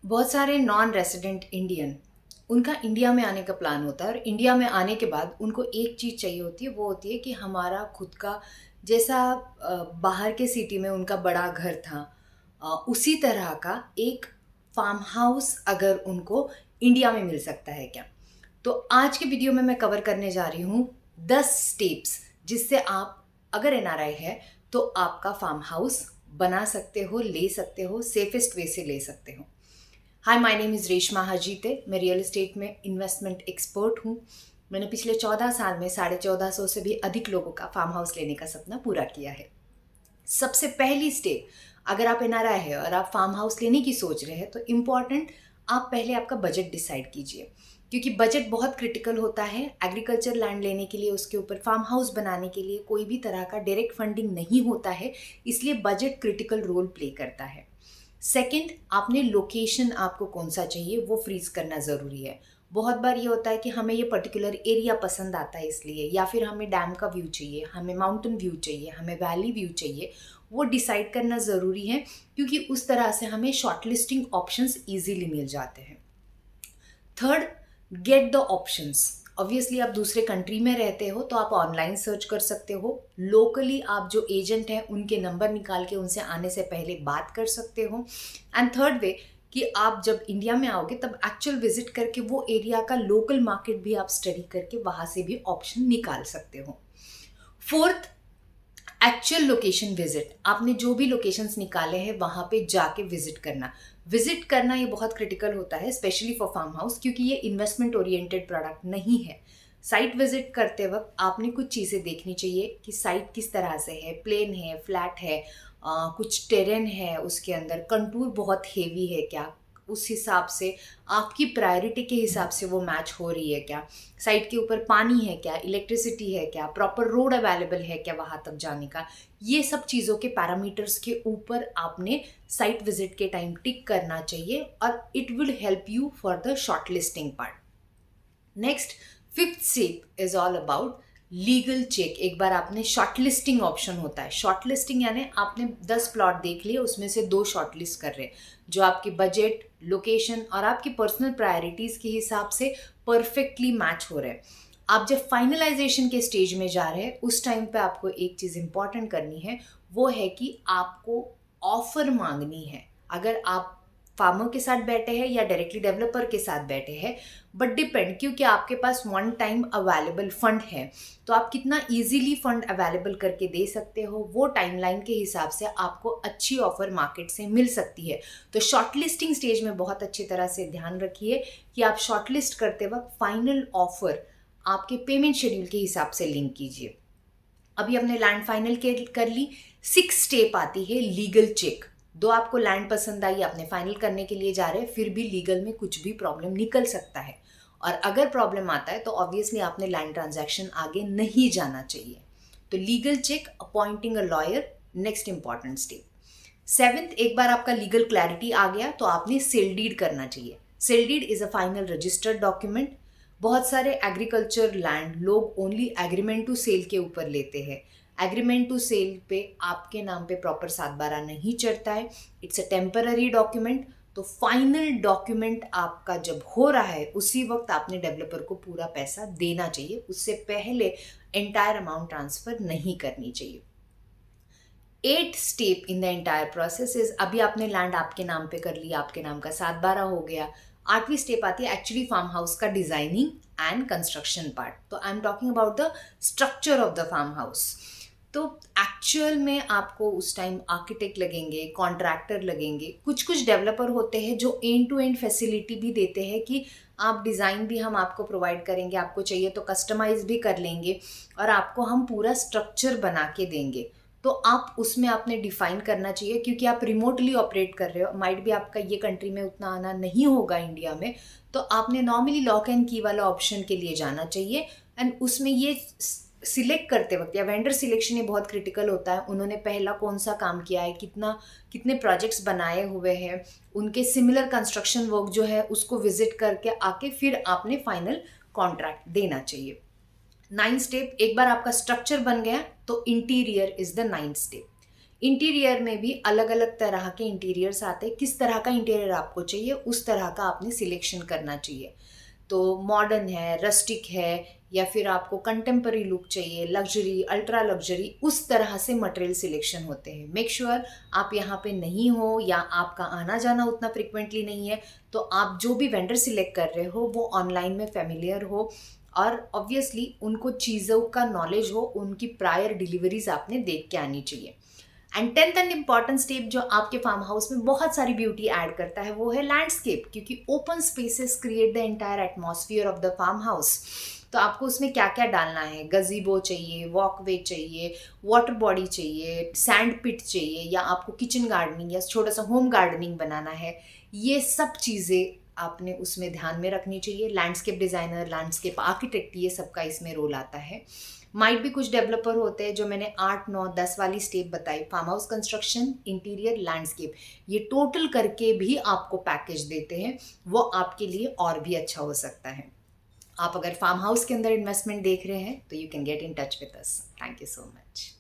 बहुत सारे non resident Indian उनका इंडिया में आने का प्लान होता है और इंडिया में आने के बाद उनको एक चीज़ चाहिए होती है, वो होती है कि हमारा खुद का जैसा बाहर के सिटी में उनका बड़ा घर था, उसी तरह का एक फार्म हाउस अगर उनको इंडिया में मिल सकता है क्या। तो आज के वीडियो में मैं कवर करने जा रही हूँ 10 स्टेप्स जिससे आप अगर एनआरआई है तो आपका फार्म हाउस बना सकते हो, ले सकते हो, सेफेस्ट वे से ले सकते हो। हाय, माय नेम इज़ रेशमा हाजीते। मैं रियल एस्टेट में इन्वेस्टमेंट एक्सपर्ट हूँ। मैंने पिछले 14 साल में 1450 से भी अधिक लोगों का फार्म हाउस लेने का सपना पूरा किया है। सबसे पहली स्टेप, अगर आप एनआरआई है और आप फार्म हाउस लेने की सोच रहे हैं तो इम्पॉर्टेंट, आप पहले आपका बजट डिसाइड कीजिए, क्योंकि बजट बहुत क्रिटिकल होता है। एग्रीकल्चर लैंड लेने के लिए, उसके ऊपर फार्म हाउस बनाने के लिए कोई भी तरह का डायरेक्ट फंडिंग नहीं होता है, इसलिए बजट क्रिटिकल रोल प्ले करता है। सेकंड, आपने लोकेशन आपको कौन सा चाहिए वो फ्रीज करना ज़रूरी है। बहुत बार ये होता है कि हमें ये पर्टिकुलर एरिया पसंद आता है इसलिए, या फिर हमें डैम का व्यू चाहिए, हमें माउंटेन व्यू चाहिए, हमें वैली व्यू चाहिए, वो डिसाइड करना ज़रूरी है, क्योंकि उस तरह से हमें शॉर्टलिस्टिंग ऑप्शंस इजीली मिल जाते हैं। Third, get the options. Obviously आप दूसरे कंट्री में रहते हो तो आप ऑनलाइन सर्च कर सकते हो। लोकली आप जो एजेंट हैं उनके नंबर निकाल के उनसे आने से पहले बात कर सकते हो। एंड थर्ड वे, कि आप जब इंडिया में आओगे तब एक्चुअल विजिट करके वो एरिया का लोकल मार्केट भी आप स्टडी करके वहाँ से भी ऑप्शन निकाल सकते हो। Fourth, actual location visit. आपने जो भी लोकेशंस निकाले हैं वहाँ पे जाके विजिट करना ये बहुत क्रिटिकल होता है, स्पेशली फॉर फार्म हाउस, क्योंकि ये इन्वेस्टमेंट ओरिएंटेड प्रोडक्ट नहीं है। साइट विजिट करते वक्त आपने कुछ चीज़ें देखनी चाहिए कि साइट किस तरह से है, प्लेन है, फ्लैट है, कुछ टेरेन है, उसके अंदर कंटूर बहुत हेवी है क्या, उस हिसाब से आपकी प्रायोरिटी के हिसाब से वो मैच हो रही है क्या, साइट के ऊपर पानी है क्या, इलेक्ट्रिसिटी है क्या, प्रॉपर रोड अवेलेबल है क्या वहाँ तक जाने का। ये सब चीज़ों के पैरामीटर्स के ऊपर आपने साइट विजिट के टाइम टिक करना चाहिए और it will help you for the shortlisting part. Next, fifth step is all about legal check. एक बार आपने शॉर्ट लिस्टिंग ऑप्शन होता है, शॉर्ट लिस्टिंग यानी आपने 10 प्लॉट देख लिए, उसमें से 2 शॉर्ट लिस्ट कर रहे, जो आपके बजट, लोकेशन और आपकी पर्सनल प्रायोरिटीज के हिसाब से परफेक्टली मैच हो रहे हैं। आप जब फाइनलाइजेशन के स्टेज में जा रहे हैं उस टाइम पे आपको एक चीज़ इंपॉर्टेंट करनी है, वो है कि आपको ऑफर मांगनी है। अगर आप फार्मर के साथ बैठे हैं या डायरेक्टली डेवलपर के साथ बैठे हैं, बट डिपेंड, क्योंकि आपके पास वन टाइम अवेलेबल फंड है तो आप कितना इजीली फंड अवेलेबल करके दे सकते हो, वो टाइमलाइन के हिसाब से आपको अच्छी ऑफर मार्केट से मिल सकती है। तो शॉर्टलिस्टिंग स्टेज में बहुत अच्छी तरह से ध्यान रखिए कि आप शॉर्टलिस्ट करते वक्त फाइनल ऑफर आपके पेमेंट शेड्यूल के हिसाब से लिंक कीजिए। अभी हमने लैंड फाइनल कर ली। 6 स्टेप आती है लीगल चेक। दो आपको लैंड पसंद आई, आपने फाइनल करने के लिए जा रहे हैं, फिर भी लीगल में कुछ भी प्रॉब्लम निकल सकता है, और अगर प्रॉब्लम आता है तो ऑब्वियसली आपने लैंड ट्रांजैक्शन आगे नहीं जाना चाहिए। तो legal check, appointing a lawyer, next important step. Seventh, एक बार आपका लीगल क्लैरिटी आ गया तो आपने सेल डीड करना चाहिए। Sale deed is a final registered document. बहुत सारे एग्रीकल्चर लैंड लोग ओनली एग्रीमेंट टू सेल के ऊपर लेते हैं। एग्रीमेंट टू सेल पे आपके नाम पे प्रॉपर 7/12 नहीं चढ़ता है, इट्स अ टेम्पररी डॉक्यूमेंट। तो फाइनल डॉक्यूमेंट आपका जब हो रहा है उसी वक्त आपने डेवलपर को पूरा पैसा देना चाहिए, उससे पहले एंटायर अमाउंट ट्रांसफर नहीं करनी चाहिए। 8 step in the entire process is, अभी आपने लैंड आपके नाम पे कर लिया, आपके नाम का 7/12 हो गया। 8वीं स्टेप आती है एक्चुअली फार्म हाउस का डिजाइनिंग एंड कंस्ट्रक्शन पार्ट। तो I am talking about the structure of the farm house. तो एक्चुअल में आपको उस टाइम आर्किटेक्ट लगेंगे, कॉन्ट्रैक्टर लगेंगे, कुछ कुछ डेवलपर होते हैं जो एंड टू एंड फैसिलिटी भी देते हैं कि आप डिज़ाइन भी हम आपको प्रोवाइड करेंगे, आपको चाहिए तो कस्टमाइज भी कर लेंगे और आपको हम पूरा स्ट्रक्चर बना के देंगे। तो आप उसमें आपने डिफाइन करना चाहिए, क्योंकि आप रिमोटली ऑपरेट कर रहे हो, माइट भी आपका ये कंट्री में उतना आना नहीं होगा इंडिया में, तो आपने नॉर्मली लॉक एंड की वाला ऑप्शन के लिए जाना चाहिए। एंड उसमें ये सिलेक्ट करते वक्त या वेंडर सिलेक्शन ये बहुत क्रिटिकल होता है, उन्होंने पहला कौन सा काम किया है, कितने प्रोजेक्ट्स बनाए हुए हैं, उनके सिमिलर कंस्ट्रक्शन वर्क जो है उसको विजिट करके आके फिर आपने फाइनल कॉन्ट्रैक्ट देना चाहिए। 9 स्टेप, एक बार आपका स्ट्रक्चर बन गया तो interior is the 9th step. Interior में भी अलग अलग तरह के इंटीरियर्स आते हैं, किस तरह का इंटीरियर आपको चाहिए उस तरह का आपने सिलेक्शन करना चाहिए। तो मॉडर्न है, रस्टिक है, या फिर आपको कंटेम्पररी लुक चाहिए, लग्जरी, अल्ट्रा लग्जरी, उस तरह से मटेरियल सिलेक्शन होते हैं। मेक श्योर आप यहाँ पे नहीं हो या आपका आना जाना उतना फ्रिक्वेंटली नहीं है, तो आप जो भी वेंडर सिलेक्ट कर रहे हो वो ऑनलाइन में फेमिलियर हो, और ऑब्वियसली उनको चीज़ों का नॉलेज हो, उनकी प्रायर डिलीवरीज आपने देख के आनी चाहिए। And 10th and important step जो आपके फार्म हाउस में बहुत सारी ब्यूटी ऐड करता है वो है लैंडस्केप, क्योंकि open spaces create the entire atmosphere of the farm house. तो आपको उसमें क्या क्या डालना है, गजीबो चाहिए, वॉकवे चाहिए, वाटर बॉडी चाहिए, सैंड पिट चाहिए, या आपको किचन गार्डनिंग या छोटा सा होम गार्डनिंग बनाना है, ये सब चीज़ें आपने उसमें ध्यान में रखनी चाहिए। लैंडस्केप डिज़ाइनर, लैंडस्केप आर्किटेक्ट, ये सबका इसमें रोल आता है। माइट भी कुछ डेवलपर होते हैं जो मैंने 8, 9, 10 वाली स्टेप बताई, farm house construction, interior, landscape, ये टोटल करके भी आपको पैकेज देते हैं, वो आपके लिए और भी अच्छा हो सकता है। आप अगर फार्म हाउस के अंदर इन्वेस्टमेंट देख रहे हैं तो you can get in touch with us. Thank you so much.